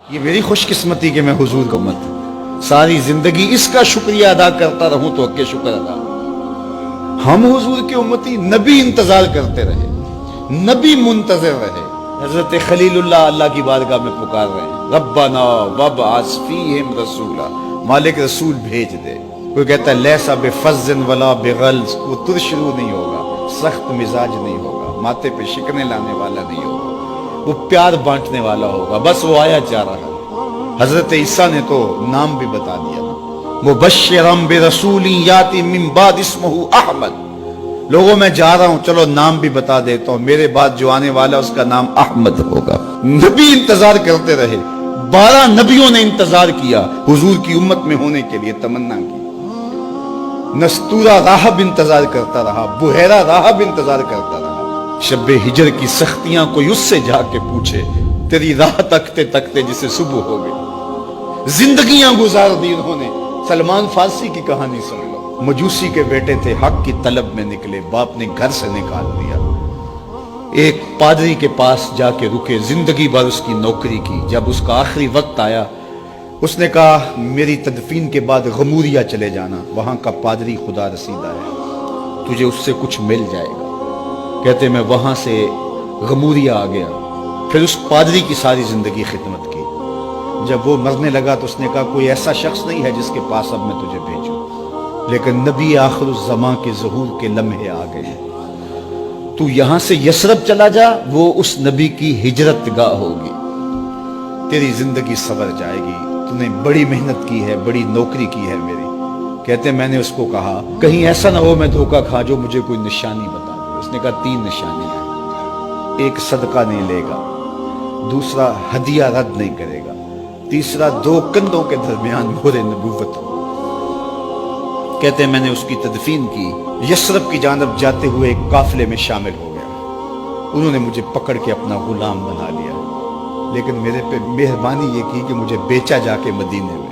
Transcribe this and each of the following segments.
یہ میری خوش قسمتی کہ میں حضور کا امت ہوں، ساری زندگی اس کا شکریہ ادا کرتا رہوں تو کہ شکر ادا۔ ہم حضور کے امتی، نبی انتظار کرتے رہے، نبی منتظر رہے۔ حضرت خلیل اللہ اللہ کی بارگاہ میں پکار رہے ہیں، ربنا وابعث فیہم رسولا، مالک رسول بھیج دے۔ کوئی کہتا ہے لیسا بفظ ولا بغلظ، وہ ترشرو نہیں ہوگا، سخت مزاج نہیں ہوگا، ماتھے پہ شکنے لانے والا نہیں ہوگا، وہ پیار بانٹنے والا ہوگا۔ بس وہ آیا جا رہا ہے۔ حضرت عیسیٰ نے تو نام بھی بتا دیا نا، مبشرم برسول یاتی من بعد اسمہ احمد۔ لوگوں میں جا رہا ہوں، چلو نام بھی بتا دیتا ہوں، میرے بعد جو آنے والا اس کا نام احمد ہوگا۔ نبی انتظار کرتے رہے، 12 نبیوں نے انتظار کیا، حضور کی امت میں ہونے کے لیے تمنا کی۔ نستورہ راہب انتظار کرتا رہا، بحیرہ راہب انتظار کرتا رہا۔ شب ہجر کی سختیاں کوئی اس سے جا کے پوچھے، تیری راہ تکتے تکتے جسے صبح ہو گئی۔ زندگیاں گزار دی انہوں نے۔ سلمان فارسی کی کہانی سن لو، مجوسی کے بیٹے تھے، حق کی طلب میں نکلے، باپ نے گھر سے نکال دیا، ایک پادری کے پاس جا کے رکے، زندگی بھر اس کی نوکری کی۔ جب اس کا آخری وقت آیا، اس نے کہا میری تدفین کے بعد غموریا چلے جانا، وہاں کا پادری خدا رسیدہ ہے، تجھے اس سے کچھ مل جائے گا۔ کہتے میں وہاں سے غموریا آ گیا، پھر اس پادری کی ساری زندگی خدمت کی۔ جب وہ مرنے لگا تو اس نے کہا کوئی ایسا شخص نہیں ہے جس کے پاس اب میں تجھے بھیجوں، لیکن نبی آخر الزمان کے ظہور کے لمحے آ گئے، تو یہاں سے یثرب چلا جا، وہ اس نبی کی ہجرت گاہ ہوگی، تیری زندگی سنور جائے گی، تو نے بڑی محنت کی ہے، بڑی نوکری کی ہے میری۔ کہتے میں نے اس کو کہا کہیں ایسا نہ ہو میں دھوکہ کھا جو مجھے کوئی نشانی بتا دے۔ اس نے کہا 3 نشانیاں ہیں، ایک صدقہ نہیں لے گا، دوسرا ہدیہ رد نہیں کرے گا، تیسرا 2 کندھوں کے درمیان مہر نبوت ہو۔ کہتے ہیں میں نے اس کی تدفین کی، یثرب کی جانب جاتے ہوئے ایک قافلے میں شامل ہو گیا، انہوں نے مجھے پکڑ کے اپنا غلام بنا لیا، لیکن میرے پہ مہربانی یہ کی کہ مجھے بیچا جا کے مدینے میں۔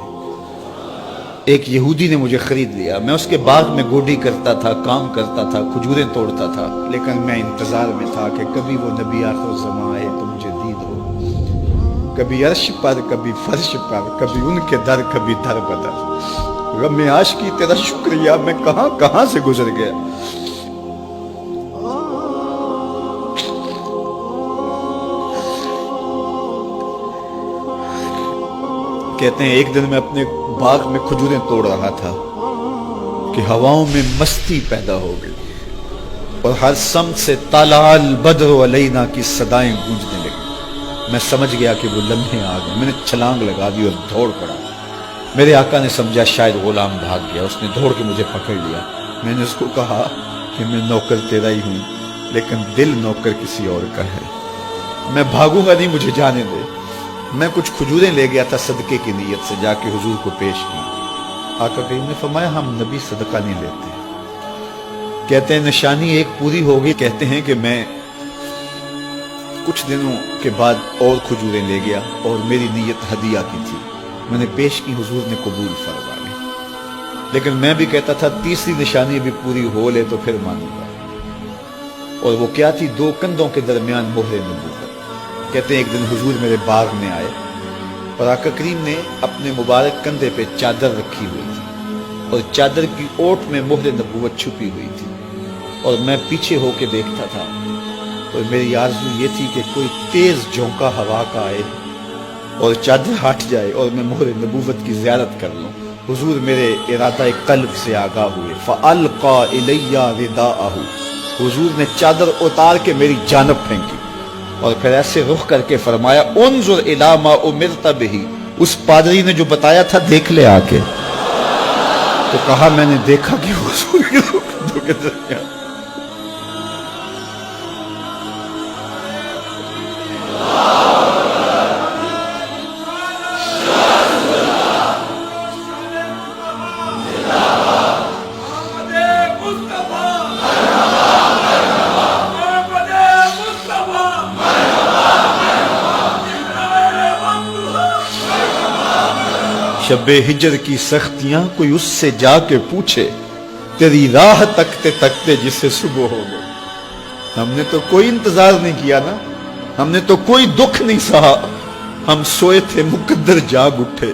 ایک یہودی نے مجھے خرید لیا، میں اس کے باغ میں گوڈی کرتا تھا، کام کرتا تھا، کھجوریں توڑتا تھا، لیکن میں انتظار میں تھا کہ کبھی وہ نبی آخر الزمان آئے تو مجھے دید ہو، کبھی عرش پر، کبھی فرش پر، کبھی ان کے در، کبھی در بدر۔ غم عاشقی تیرا شکریہ، میں کہاں کہاں سے گزر گیا۔ کہتے ہیں ایک دن میں اپنے باغ میں کھجوریں توڑ رہا تھا کہ ہواؤں میں مستی پیدا ہو گئی اور ہر سمت سے طلع البدر علینا کی صدائیں گونجنے لگی۔ میں سمجھ گیا کہ وہ لمحے آ گئے، میں نے چھلانگ لگا دی اور دوڑ پڑا۔ میرے آقا نے سمجھا شاید غلام بھاگ گیا، اس نے دوڑ کے مجھے پکڑ لیا۔ میں نے اس کو کہا کہ میں نوکر تیرا ہی ہوں، لیکن دل نوکر کسی اور کا ہے، میں بھاگوں گا نہیں، مجھے جانے دے۔ میں کچھ کھجوریں لے گیا تھا صدقے کی نیت سے، جا کے حضور کو پیش کی۔ آقا کریم نے فرمایا ہم نبی صدقہ نہیں لیتے۔ کہتے ہیں نشانی ایک پوری ہو گئی، کہتے ہیں کہ میں کچھ دنوں کے بعد اور کھجوریں لے گیا اور میری نیت ہدیہ کی تھی، میں نے پیش کی، حضور نے قبول فرما لی۔ لیکن میں بھی کہتا تھا تیسری نشانی بھی پوری ہو لے تو پھر مانوں گا، اور وہ کیا تھی؟ 2 کندھوں کے درمیان مہر نبوت۔ کہتے ہیں ایک دن حضور میرے باغ میں آئے اور آقا کریم نے اپنے مبارک کندھے پہ چادر رکھی ہوئی تھی اور چادر کی اوٹ میں مہر نبوت چھپی ہوئی تھی، اور میں پیچھے ہو کے دیکھتا تھا، اور میری آرزو یہ تھی کہ کوئی تیز جھونکا ہوا کا آئے اور چادر ہٹ جائے اور میں مہر نبوت کی زیارت کر لوں۔ حضور میرے ارادہ قلب سے آگاہ ہوئے، فَأَلْقَى إِلَيَّ رِدَاءَهُ، حضور نے چادر اتار کے میری جانب پھینکی اور پھر ایسے رخ کر کے فرمایا انظر الی ما امرت بہ، اس پادری نے جو بتایا تھا دیکھ لے آ کے۔ تو کہا میں نے دیکھا کہ حضور کے دو کے درمیان شب ہجر کی سختیاں کوئی اس سے جا کے پوچھے، تیری راہ تکتے تکتے جسے صبح ہو گئی۔ ہم نے تو کوئی انتظار نہیں کیا نا، ہم نے تو کوئی دکھ نہیں سہا، ہم سوئے تھے مقدر جاگ اٹھے.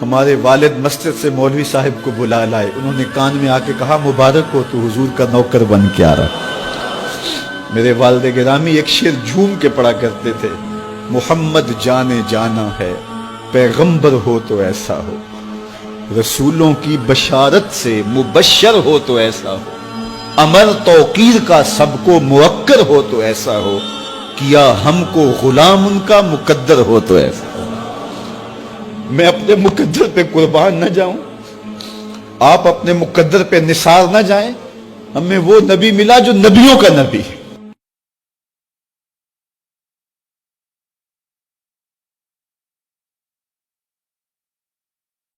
ہمارے والد مسجد سے مولوی صاحب کو بلا لائے. انہوں نے کان میں آ کے کہا مبارک ہو تو حضور کا نوکر بن کے آ رہا. میرے والد گرامی ایک شعر جھوم کے پڑھا کرتے تھے, محمد جانے جانا ہے پیغمبر ہو تو ایسا ہو, رسولوں کی بشارت سے مبشر ہو تو ایسا ہو, امر توقیر کا سب کو موکر ہو تو ایسا ہو, کیا ہم کو غلام ان کا مقدر ہو تو ایسا ہو. میں اپنے مقدر پہ قربان نہ جاؤں, آپ اپنے مقدر پہ نثار نہ جائیں. ہمیں وہ نبی ملا جو نبیوں کا نبی ہے.